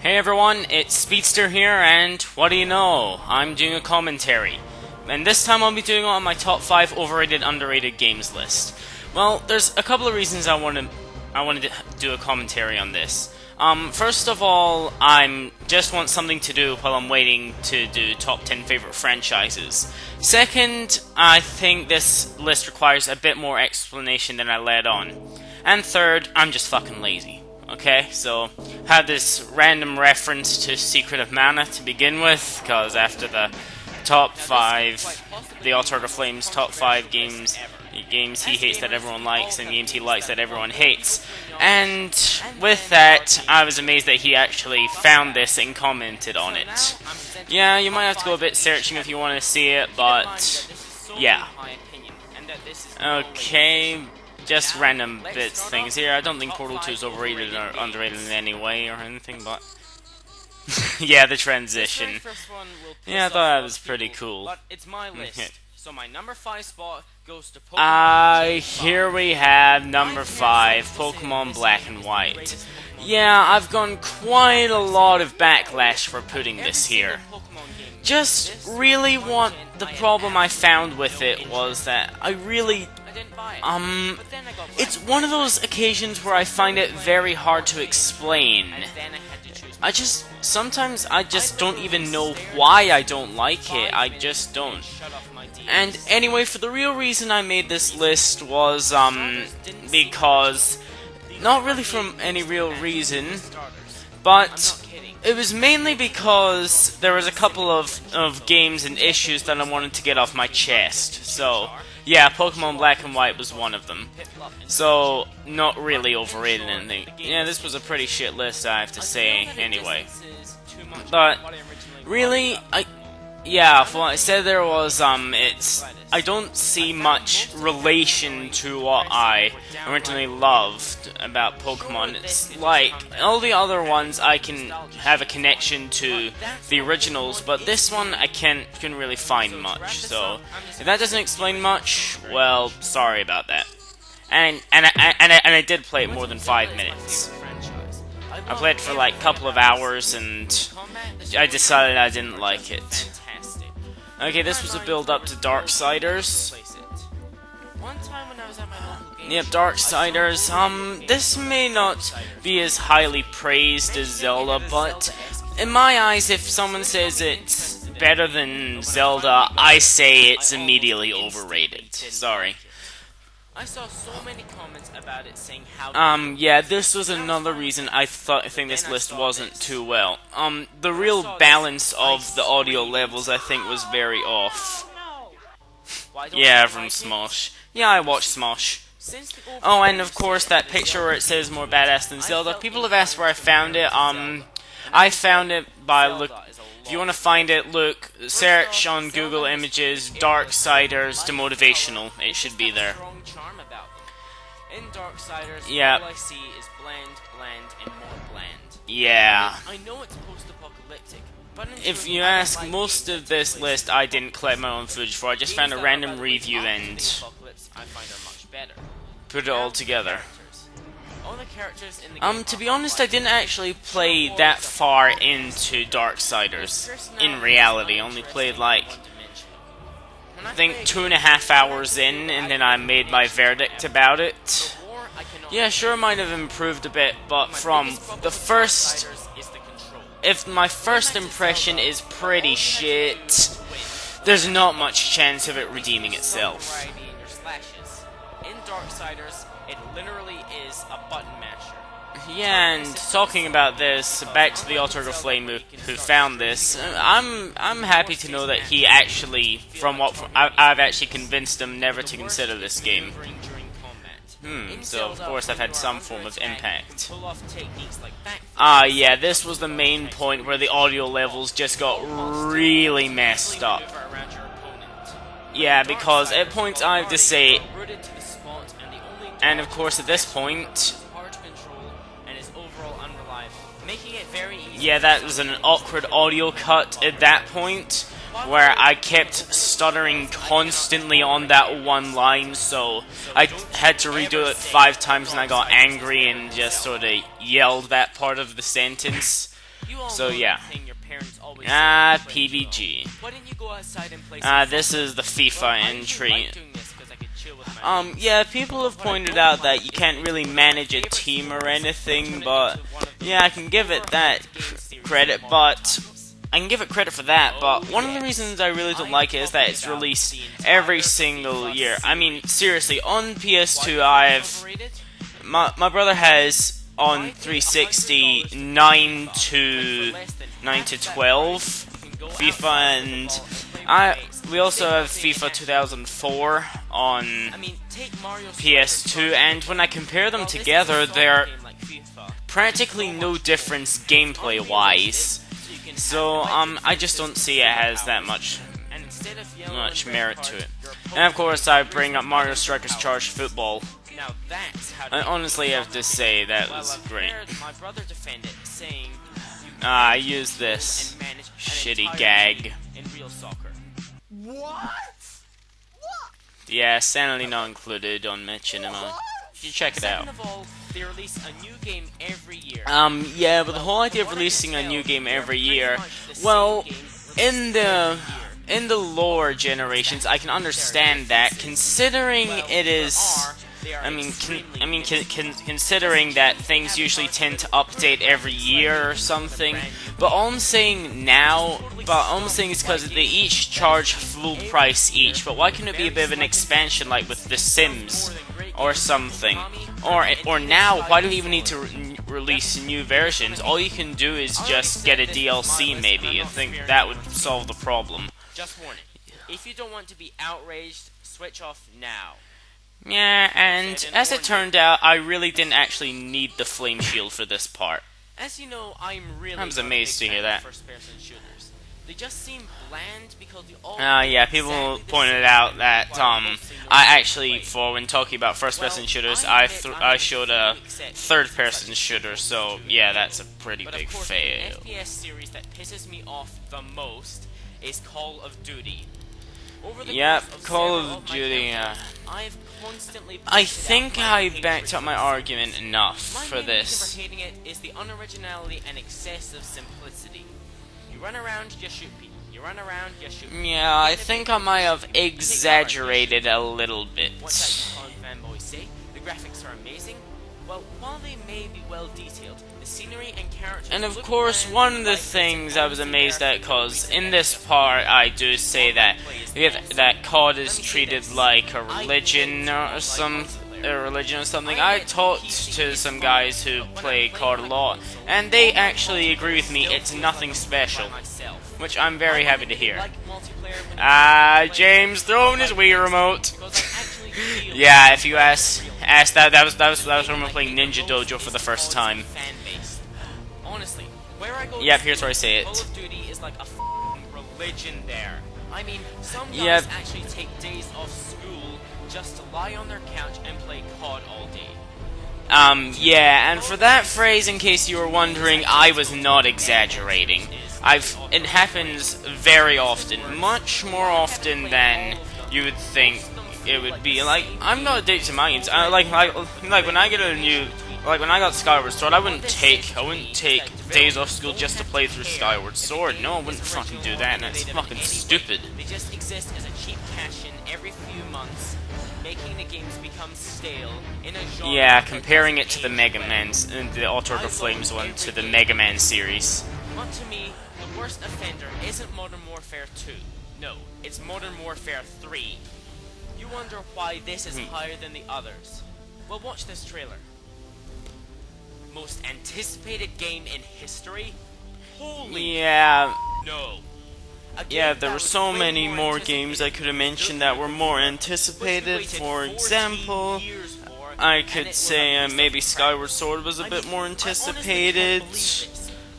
Hey everyone, it's Speedster here, and what do you know? I'm doing a commentary. And this time I'll be doing it on my top 5 overrated, underrated games list. Well, there's a couple of reasons I wanted to do a commentary on this. First of all, I just want something to do while I'm waiting to do top 10 favorite franchises. Second, I think this list requires a bit more explanation than I let on. And third, I'm just fucking lazy. Okay, so had this random reference to Secret of Mana to begin with, because after the top 5, the Altered Flames top 5 games he hates that everyone likes and games he likes that everyone hates. And with that, I was amazed that he actually found this and commented on it. Yeah, you might have to go a bit searching if you want to see it, but yeah. Okay. Just random bits things here. I don't think Portal 2 is overrated or underrated in any way or anything, but yeah, the transition. Yeah, I thought that was pretty cool. So my number 5 spot goes to Pokemon. Here we have number 5, Pokemon Black and White. Yeah, I've gotten quite a lot of backlash for putting this here. Just really what the problem I found with it was that it's one of those occasions where I find it very hard to explain. Sometimes I just don't even know why I don't like it. I just don't. And anyway, for the real reason I made this list was, because, not really from any real reason, but it was mainly because there was a couple of games and issues that I wanted to get off my chest. So, yeah, Pokemon Black and White was one of them. So, not really overrated or anything. Yeah, this was a pretty shit list, I have to say, anyway. But, really, for what I said there was, I don't see much relation to what I originally loved about Pokemon. It's like, all the other ones I can have a connection to the originals, but this one I can't really find much, so if that doesn't explain much, well, sorry about that. And I did play it more than 5 minutes. I played it for like a couple of hours, and I decided I didn't like it. Okay, this was a build-up to Darksiders. Yep, Darksiders. This may not be as highly praised as Zelda, but in my eyes, if someone says it's better than Zelda, I say it's immediately overrated. Sorry. I saw so many comments about it saying how yeah, this was another reason I think this list wasn't too well. The real balance of the audio levels I think was very off. Yeah, from Smosh. Yeah, I watched Smosh. Oh, and of course that picture where it says more badass than Zelda. People have asked where I found it. I found it by if you want to find it, search on Google Images, Darksiders Demotivational. It should be there. In Darksiders, yeah. all I see is bland, and more bland. Yeah. I know it's post-apocalyptic, but if you ask, most of this list I didn't collect my own footage for. I just found a random review and put it all together. To be honest, I didn't actually play that far into Darksiders. In reality, I only played like, I think 2.5 hours in, and then I made my verdict about it. Yeah, sure, might have improved a bit, but from the first, if my first impression is pretty shit, there's not much chance of it redeeming itself. In Darksiders, it literally is a button masher. Yeah, and talking about this, back to the Altered Flame who found this, I'm happy to know that he actually, I've actually convinced him never to consider this game. So of course I've had some form of impact. Yeah, this was the main point where the audio levels just got really messed up. Yeah, because at points I have to say, and of course at this point, yeah, that was an awkward audio cut at that point, where I kept stuttering constantly on that one line, so I had to redo it 5 times and I got angry and just sort of yelled that part of the sentence. So yeah. PBG. Why didn't you go outside and play This is the FIFA entry. Yeah, people have pointed out that you can't really manage a team or anything, but yeah, I can give it that credit, but I can give it credit for that, but one of the reasons I really don't like it is that it's released every single year. I mean, seriously, on PS2, my brother has on 360 9 to 12 FIFA, and we also have FIFA 2004 on PS2, and when I compare them together, they're practically no difference gameplay-wise. So, I just don't see it has that much merit to it. And of course, I bring up Mario Strikers Charge Football. I honestly have to say, that was great. I use this shitty gag. What? Yeah, sanity not included on Machinima. You check it out. They release a new game every year. Yeah, but the whole idea of releasing a new game every year, well, in the lower generations, I can understand that, considering it is, considering that things usually tend to update every year or something. But all I'm saying is because they each charge full price each. But why can't it be a bit of an expansion, like with The Sims or something? Or now, why do you even need to release new versions? All you can do is just get a DLC, maybe. I think that would solve the problem. Just warning. If you don't want to be outraged, switch off now. Yeah, and as it turned out, I really didn't actually need the flame shield for this part. As you know, I was amazed to hear that. First-person shooters. They just seem bland because they all Yeah, people pointed out that I actually, when talking about first-person shooters, I showed a third-person shooter. So yeah, that's a pretty big fail. The FPS series that pisses me off the most is Call of Duty. Yep, Call of Duty. I think I backed up my argument enough for this. My main reason for hating it is the unoriginality and excessive simplicity. You run around, you shoot people. You run around, you shoot people. Yeah, I think I might have exaggerated a little bit. The graphics are amazing. Well, while they may be well detailed, the scenery and characters. And of course, one of the things I was amazed at, cause in this part I do say that COD is treated like a religion or something. I talked to some guys who play COD a lot, and they actually agree with me. It's nothing special, which I'm very happy to hear. James throwing his Wii remote. Yeah, if you ask that was when we were playing Ninja Dojo for the first time. Honestly, where I go. Yep, here's where I say it. Call of Duty is like a religion there. I mean, some guys actually take days off school just to lie on their couch and play COD all day. Yeah, and for that phrase, in case you were wondering, I was not exaggerating. It happens very often, much more often than you would think it would be. Like, I'm not addicted to my games. Like when I get when I got Skyward Sword, I wouldn't take days off school just to play through Skyward Sword. No, I wouldn't fucking do that, and that's fucking stupid. They just exist as a cheap cash-in every few months, making the games become stale in a genre. Yeah, comparing it to the Mega Man's, the Alter of the Flames one, to the Mega Man series. But to me, the worst offender isn't Modern Warfare 2. No, it's Modern Warfare 3. You wonder why this is higher than the others. Well, watch this trailer. Most anticipated game in history? Holy no. Yeah, there were so many more games I could have mentioned that were more anticipated. For example, I could say maybe Skyward Sword was a bit more anticipated.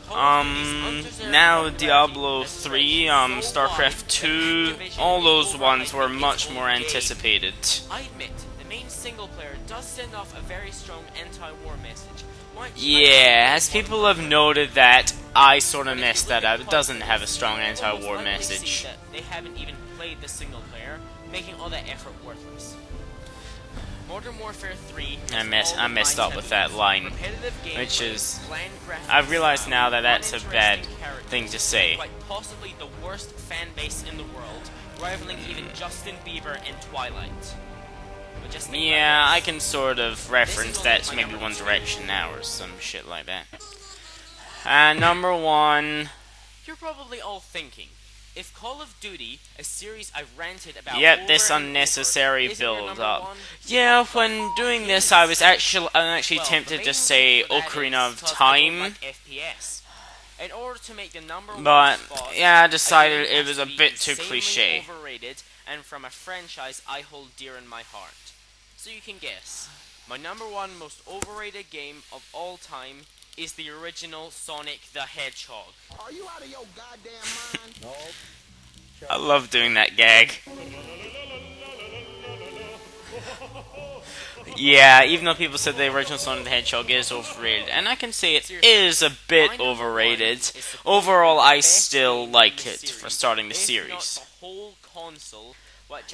Now Diablo 3, StarCraft 2, all those ones were much more anticipated. I admit, the main single player does send off a very strong anti-war message. Yeah, as people have noted that, I sort of messed that up. It doesn't have a strong anti-war message. They haven't even played the single player, making all that effort worthless. Modern Warfare 3 I messed up with that line, which is, I've realized now that that's a bad thing to say. Quite possibly the worst fan base in the world, rivaling even Justin Bieber in Twilight. Yeah, I can sort of reference that to maybe One Direction now or some shit like that. And number 1. You're probably all thinking, if Call of Duty, a series I've ranted about Yep, this unnecessary build-up. Yeah, when doing this, I'm actually tempted to say Ocarina of Time. In order to make the number But, spot, yeah, I decided it was a bit too cliche. Overrated, and from a franchise I hold dear in my heart. So you can guess, my number 1 most overrated game of all time is the original Sonic the Hedgehog. Are you out of your goddamn mind? No. I love doing that gag. Yeah, even though people said the original Sonic the Hedgehog is overrated, and I can say it is a bit overrated, overall I still like it for starting the series.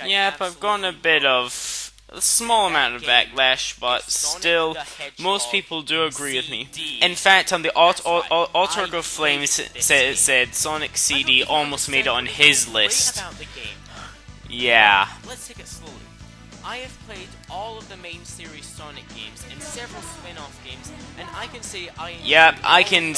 Yep, I've gotten a bit of a small amount of backlash, but still, most people do agree with me. In fact, on the Alter Ego Flames said Sonic CD almost made it on his list. Yeah. Let's take it slowly. I have played all of the main series Sonic games and several spin-off games, and I can say I enjoyed I can.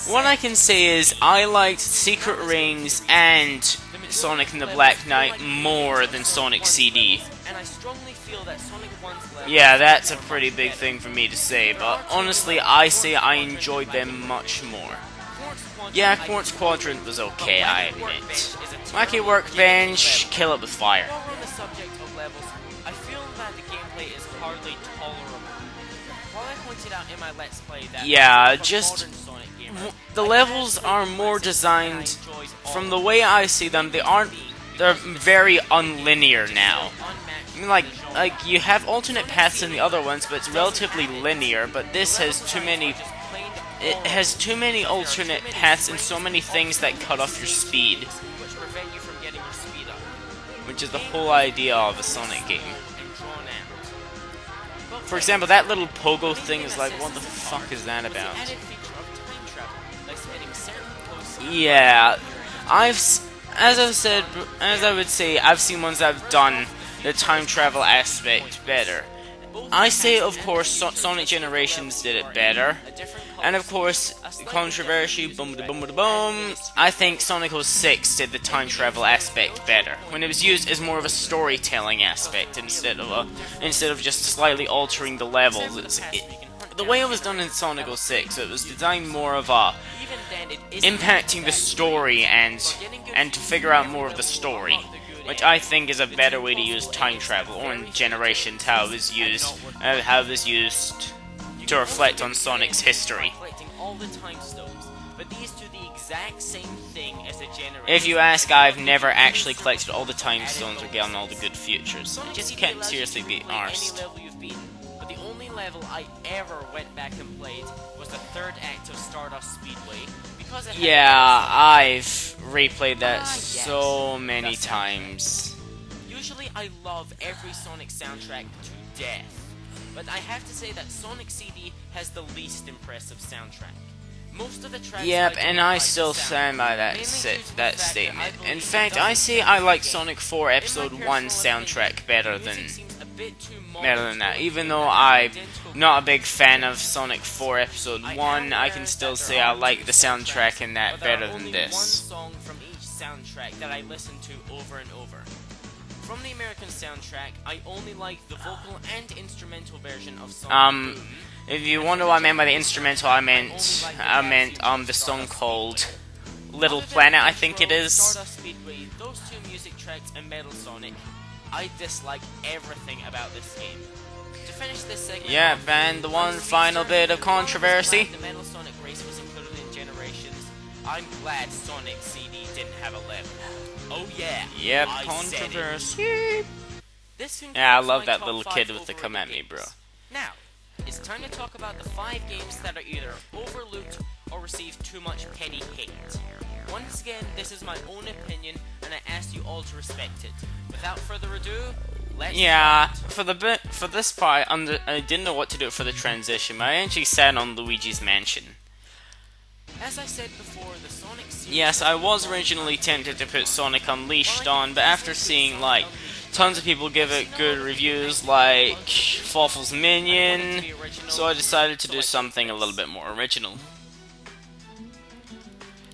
What I can say is I liked Secret Rings and Sonic and the Black Knight more than Sonic CD. And I strongly feel that Sonic 1's level, Yeah, that's a pretty big thing for me to say, but honestly, I say I enjoyed them much more. Yeah, Quartz Quadrant was okay, I admit. Wacky Workbench, kill it with fire. While we're on the subject of levels, I feel that the gameplay is hardly tolerable. While I pointed out in my Let's Play that Yeah, I'm a just modern Sonic gamer, the levels are more designed from the way I see them. They're very unlinear now. I mean, like you have alternate paths in the other ones, but it's relatively linear. But this has too many. It has too many alternate paths and so many things that cut off your speed, which prevent you from getting your speed up. which is the whole idea of a Sonic game. For example, that little pogo thing is like, what the fuck is that about? Yeah, as I would say, I've seen ones that have done the time travel aspect better. I say, of course, Sonic Generations did it better, and of course, controversy, boom da boom da boom. I think Sonic 06 did the time travel aspect better when it was used as more of a storytelling aspect instead of just slightly altering the levels. The way it was done in Sonic 06, it was designed more of a impacting the story and to figure out more of the story, which I think is a better way to use time travel, or in Generations how it was used to reflect on Sonic's history. If you ask, I've never actually collected all the time stones or gotten all the good futures. I just can't seriously be arsed. But the only level I ever went back and played was the third act of Stardust Speedway. Yeah, I've replayed that so many times. Usually I love every Sonic soundtrack to death, but I have to say that Sonic CD has the least impressive soundtrack. Most of the tracks and I still stand by that statement. In fact, I say I like Sonic 4 Episode 1 soundtrack better than that. Even though I'm not a big fan of Sonic 4 Episode 1, I can still say I like the soundtrack in that better than this. Song from each soundtrack that I listen to over and over. From the American soundtrack, I only like the vocal and instrumental version of Sonic Boom. If you wonder what I meant by the instrumental, I meant the song called Little Planet, I think it is. Stardust Speedway, those two music tracks, and Metal Sonic, I dislike everything about this game. To finish this segment, yeah, and the one final bit of controversy. The Metal Sonic race was included in Generations. I'm glad Sonic CD didn't have a level. Oh yeah. Yep, controversy. Yeah, I love that little kid with the come at me, bro. Now, it's time to talk about the 5 games that are either overlooked or receive too much petty hate. Once again, this is my own opinion, and I ask you all to respect it. Without further ado, Yeah, for this part, I didn't know what to do for the transition, but I actually sat on Luigi's Mansion. As I said before, the Sonic series... Yes, I was originally tempted to put Sonic Unleashed on, but after seeing, like, tons of people give it good reviews, like Fawful's Minion, so I decided to do something a little bit more original.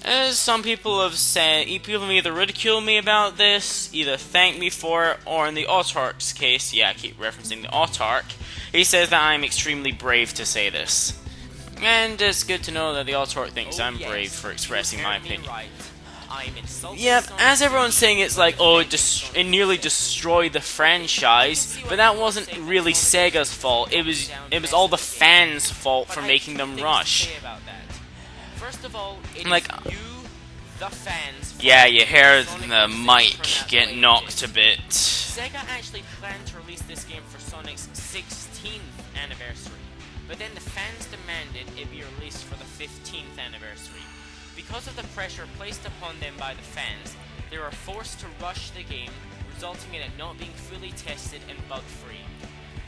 As some people have said, people have either ridiculed me about this, either thanked me for it, or in the Autark's case, yeah, I keep referencing the Autark, he says that I'm extremely brave to say this. And it's good to know that the Autark thinks I'm brave for expressing my opinion. Yep, as everyone's saying, it's like, oh, it nearly destroyed the franchise, but that wasn't really Sega's fault. It was all the fans' fault for making them rush. First of all, like, you, the fans. Yeah, you heard the mic get knocked a bit. Sega actually planned to release this game for Sonic's 16th anniversary, but then the fans demanded it be released for the 15th anniversary. Because of the pressure placed upon them by the fans, they were forced to rush the game, resulting in it not being fully tested and bug-free.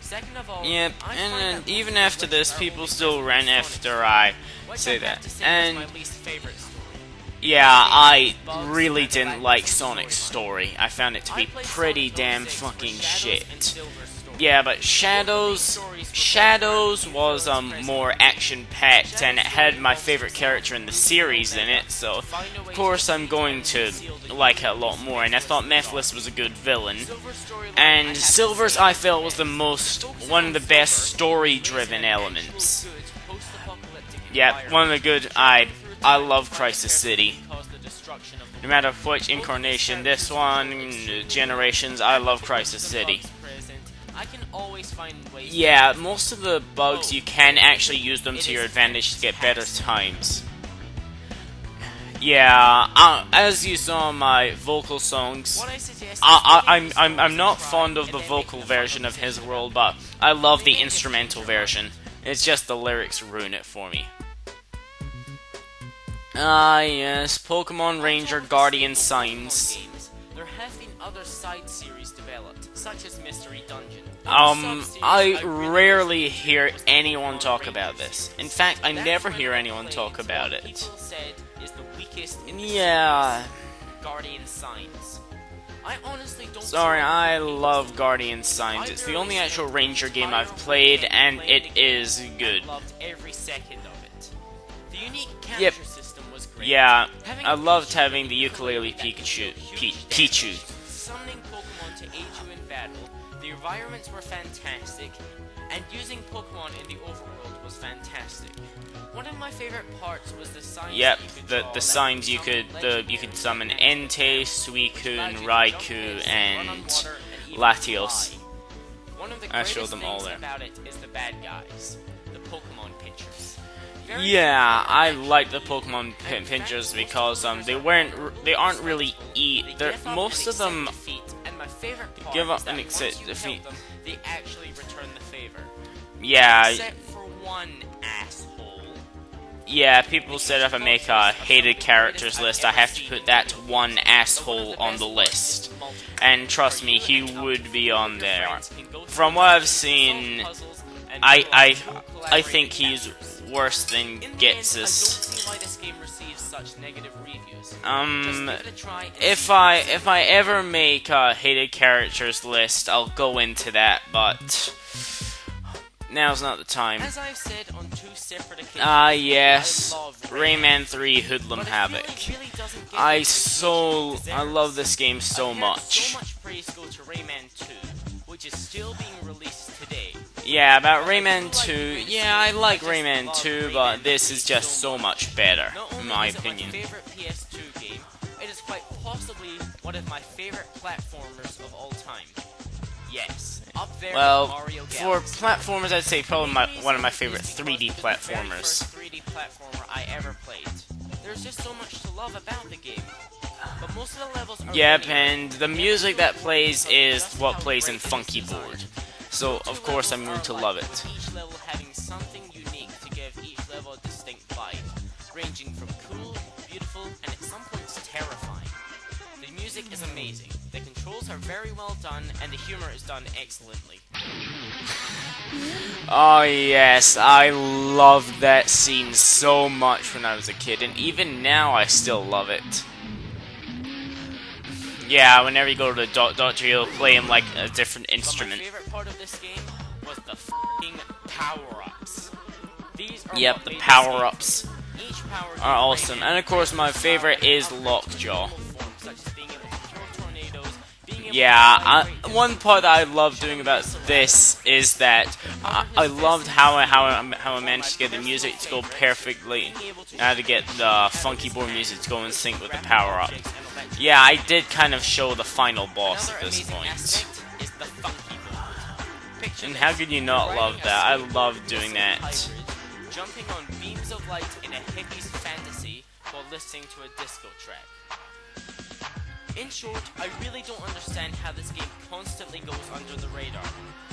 Second of all, yep, and even after this, people still ran after I say that. And yeah, I really didn't like Sonic's story. I found it to be pretty damn fucking shit. Yeah, but Shadows was more action-packed, and it had my favorite character in the series in it, so of course I'm going to like it a lot more, and I thought Mephiles was a good villain. And Silver's, I felt, was one of the best story-driven elements. Yeah, one of the good, I love Crisis City. No matter which incarnation, this one, Generations, I love Crisis City. I can always find ways. Yeah, most of the bugs you can actually use them to your advantage to get better times. Yeah, as you saw in my vocal songs, I'm not fond of the vocal version of His World, but I love the instrumental version. It's just the lyrics ruin it for me. Ah, yes, Pokemon Ranger Guardian Signs. There have been other side series developed, such as Mystery Dungeon. I rarely hear anyone talk about this. In fact, I never hear anyone talk about it. People said is the weakest. Yeah. Guardian Signs. I honestly don't. Sorry, I love Guardian Signs. It's the only actual Ranger game I've played, and it is good. I loved every second of it. The unique capture system was great. Yeah, I loved having the ukulele Pichu. Summoning Pokemon to aid you in battle. The environments were fantastic, and using Pokemon in the overworld was fantastic. One of my favorite parts was the signs. Yep, the signs you could summon Entei, Suicune, Raikou, and Latios. One of the I showed them all there. About it is the bad guys, the Pokemon pinchers. Yeah, I like the Pokemon pinchers because they aren't really most of them give up and accept defeat. They actually return the favor. Yeah. Except for one asshole. Yeah, people said if I make a hated characters list, I have to put that one asshole on the list. And trust me, he would be on there. From what I've seen, I think he's worse than Getsus. If I ever make a hated characters list, I'll go into that, but now's not the time. As I've said on 2 separate occasions, yes, Rayman 3 Hoodlum Havoc. I love this game so much. So much praise go to Rayman 2, which is still being released today. Yeah, about Rayman 2, yeah, I like Rayman 2, but this is just so much better, in my opinion. Not only is it my favorite PS2 game, it is quite possibly one of my favorite platformers of all time. Yes, up there with Mario for platformers, I'd say probably one of my favorite 3D platformers. The very first 3D platformer I ever played. There's just so much to love about the game. But most of the levels are and the music that plays is what plays in Funky Board. So, of course, I'm going to love it. Each level having something unique to give each level a distinct vibe, ranging from cool, beautiful, and at some points terrifying. The music is amazing. The controls controls are very well done, and the humor is done excellently. Oh yes, I loved that scene so much when I was a kid, and even now I still love it. Yeah, whenever you go to the doctor, you'll play him like a different instrument. But my favorite part of this game was the f***ing power-ups. These are Yep, what the made this power-ups game. Each power are awesome. And of course, my favorite is Lockjaw. Yeah, one part that I love doing about this is that I loved how I managed to get the music to go perfectly. How to get the funky board music to go in sync with the power-up. Yeah, I did kind of show the final boss at this point. And how could you not love that? I love doing that. Jumping on beams of light in a hippie's fantasy while listening to a disco track. In short, I really don't understand how this game constantly goes under the radar.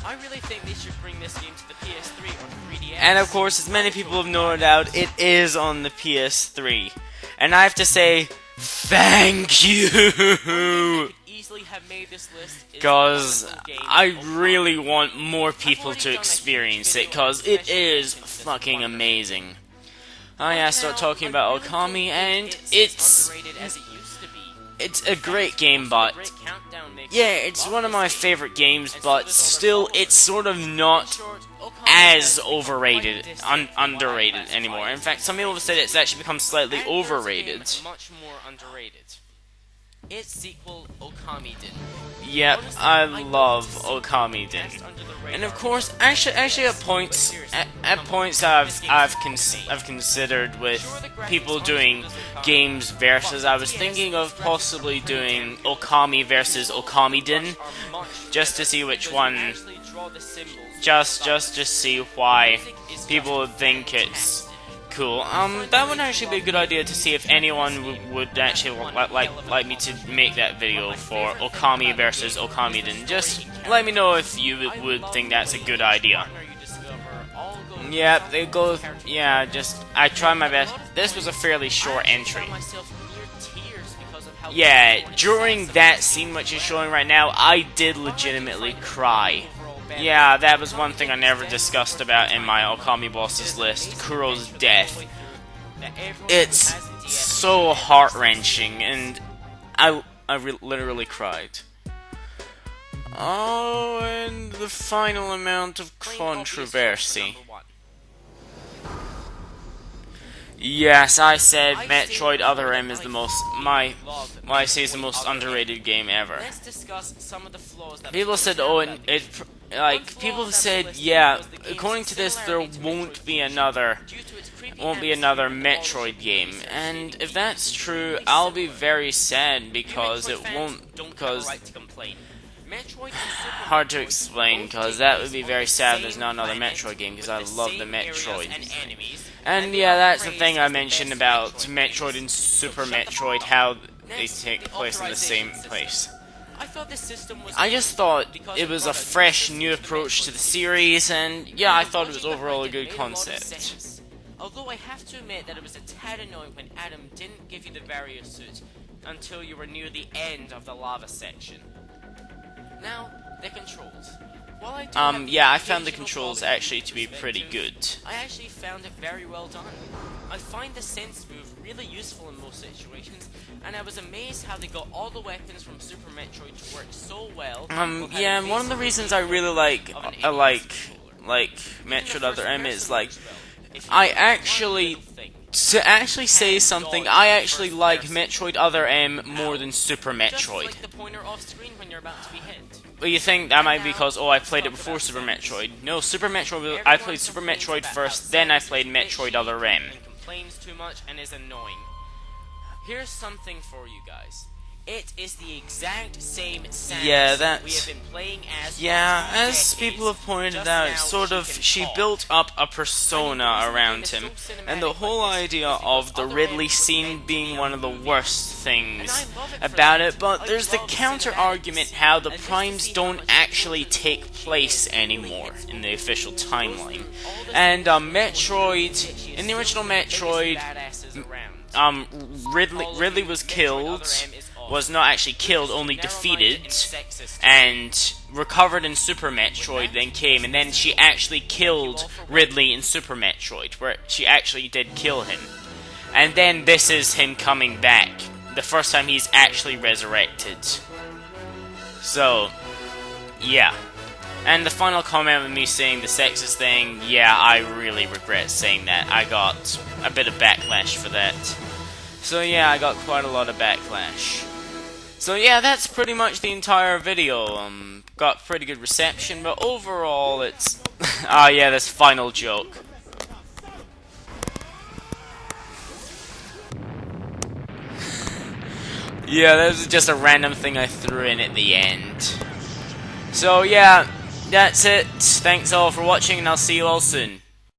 I really think they should bring this game to the PS3 or 3DS. And of course, as many people have noted out, it is on the PS3. And I have to say, thank you! Because I really want more people to experience it, because it is fucking amazing. Oh yeah, I start talking about Okami, and it's a great game, but yeah, it's one of my favorite games, but still, it's sort of not as overrated, underrated anymore. In fact, some people have said it's actually become slightly overrated. Much more underrated. Its sequel, Okami-den. Yep, I love Okami-den. And of course, actually, at points I've considered with people doing games versus, I was thinking of possibly doing Okami versus Okami-den, just to see which one, just to see why people would think it's cool. That would actually be a good idea to see if anyone would actually like me to make that video for Okami versus Okami-den. Just let me know if you would think that's a good idea. Yep, they go. Yeah, I try my best. This was a fairly short entry. Yeah, during that scene which is showing right now, I did legitimately cry. Yeah, that was one thing I never discussed about in my Okami bosses list, Kuro's death. It's so heart-wrenching, and I literally cried. Oh, and the final amount of controversy. Yes, I said Metroid Other M is the most, I say is the most underrated game ever. People said, oh, people said, yeah, according to this, there won't be another Metroid game. And if that's true, I'll be very sad because it won't, because hard to explain, because that would be very sad if there's not another Metroid game, because I love the Metroid. And yeah, that's the thing I mentioned about Metroid and Super Metroid, how they take place in the same place. I just thought it was a fresh, new approach to the series, and yeah, I thought it was overall a good concept. Although I have to admit that it was a tad annoying when Adam didn't give you the Vario suit until you were near the end of the lava section. Now, the controls. Yeah, I found the controls actually to be pretty good. I actually found it very well done. I find the sense move really useful in most situations, and I was amazed how they got all the weapons from Super Metroid to work so well. Yeah, and one of the reasons I really like Metroid Other M is to actually say something, I actually like Metroid Other M more than Super Metroid. Well, you think that might be because, oh, I played it before Super Metroid. No, Super Metroid, I played Super Metroid first, then I played Metroid Other M. Complains too much and is annoying. Here's something for you guys. It is the exact same Samus we have been playing as. Yeah, as people have pointed out, she built up a persona around him, and the whole idea of the Ridley scene being one of the worst things about it, but there's the counter-argument how the primes don't actually take place anymore in the official timeline. And Metroid, in the original Metroid, Ridley was killed. was not actually killed, only defeated, and recovered in Super Metroid, then came, and then she actually killed Ridley in Super Metroid, where she actually did kill him. And then this is him coming back, the first time he's actually resurrected. So, yeah. And the final comment with me saying the sexist thing, yeah, I really regret saying that. I got a bit of backlash for that. So yeah, I got quite a lot of backlash. So yeah, that's pretty much the entire video. Got pretty good reception, but overall it's... ah yeah, this final joke. Yeah, that was just a random thing I threw in at the end. So yeah, that's it. Thanks all for watching, and I'll see you all soon.